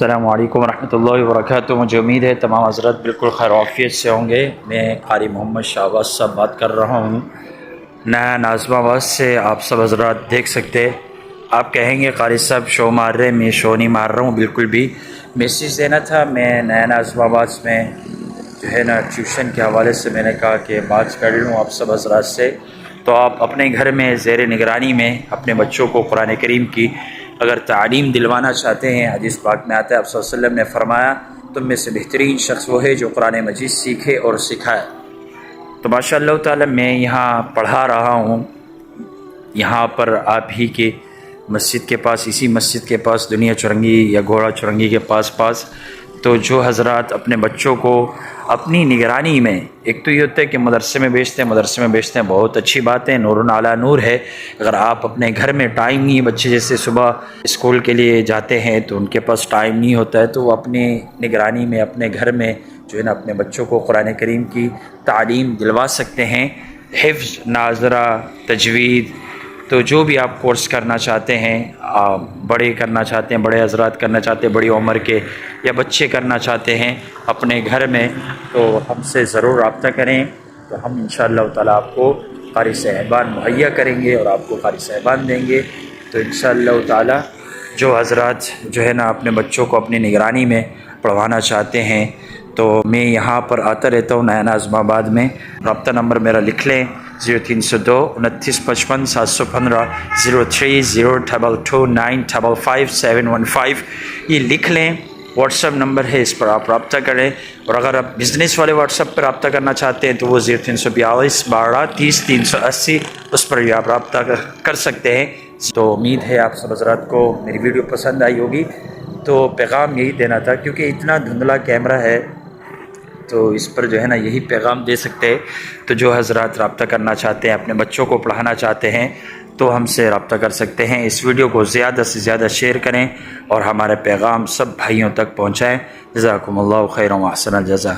السلام علیکم ورحمۃ اللہ وبرکاتہ۔ مجھے امید ہے تمام حضرات بالکل خیر وعافیت سے ہوں گے۔ میں قاری محمد شہباز صاحب بات کر رہا ہوں نیا ناظم آباد سے۔ آپ سب حضرات دیکھ سکتے، آپ کہیں گے قاری صاحب شو مار رہے، میں شو نہیں مار رہا ہوں، بالکل بھی میسیج دینا تھا۔ میں نیا ناظم آباد میں جو ہے نا ٹیوشن کے حوالے سے میں نے کہا کہ بات کر لوں آپ سب حضرات سے۔ تو آپ اپنے گھر میں زیر نگرانی میں اپنے بچوں کو قرآن کریم کی اگر تعلیم دلوانا چاہتے ہیں، حدیث پاک میں آتا ہے آپ صلی اللہ علیہ وسلم نے فرمایا تم میں سے بہترین شخص وہ ہے جو قرآن مجید سیکھے اور سکھائے۔ تو ماشاء اللہ تعالی میں یہاں پڑھا رہا ہوں، یہاں پر آپ ہی کے مسجد کے پاس، اسی مسجد کے پاس، دنیا چرنگی یا گھوڑا چرنگی کے پاس تو جو حضرات اپنے بچوں کو اپنی نگرانی میں، ایک تو یہ ہوتا ہے کہ مدرسے میں بیچتے ہیں بہت اچھی بات ہے، نور علی نور ہے۔ اگر آپ اپنے گھر میں ٹائم نہیں ہے، بچے جیسے صبح اسکول کے لیے جاتے ہیں تو ان کے پاس ٹائم نہیں ہوتا ہے، تو وہ اپنے نگرانی میں اپنے گھر میں جو ہے نا اپنے بچوں کو قرآن کریم کی تعلیم دلوا سکتے ہیں، حفظ، ناظرہ، تجوید، تو جو بھی آپ کورس کرنا چاہتے ہیں، بڑے کرنا چاہتے ہیں، بڑے حضرات کرنا چاہتے ہیں بڑی عمر کے، یا بچے کرنا چاہتے ہیں اپنے گھر میں، تو ہم سے ضرور رابطہ کریں، تو ہم انشاءاللہ تعالی آپ کو قاری صاحبان مہیا کریں گے اور آپ کو قاری صاحبان دیں گے۔ تو انشاءاللہ تعالی جو حضرات جو ہے نا اپنے بچوں کو اپنی نگرانی میں پڑھوانا چاہتے ہیں، تو میں یہاں پر آتا رہتا ہوں نیا ناظم آباد میں۔ رابطہ نمبر میرا لکھ لیں 0302 29 55 715 030222955715، یہ لکھ لیں، واٹس ایپ نمبر ہے، اس پر آپ رابطہ کریں۔ اور اگر آپ بزنس والے واٹس ایپ پر رابطہ کرنا چاہتے ہیں تو وہ 0342 12 30 380، اس پر بھی آپ رابطہ کر سکتے ہیں۔ تو امید ہے آپ سب حضرات کو میری ویڈیو پسند آئی ہوگی۔ تو پیغام یہی دینا تھا، کیونکہ اتنا دھندلا کیمرہ ہے تو اس پر جو ہے نا یہی پیغام دے سکتے ہیں۔ تو جو حضرات رابطہ کرنا چاہتے ہیں، اپنے بچوں کو پڑھانا چاہتے ہیں، تو ہم سے رابطہ کر سکتے ہیں۔ اس ویڈیو کو زیادہ سے زیادہ شیئر کریں اور ہمارے پیغام سب بھائیوں تک پہنچائیں۔ جزاکم اللہ خیرا و احسن الجزا۔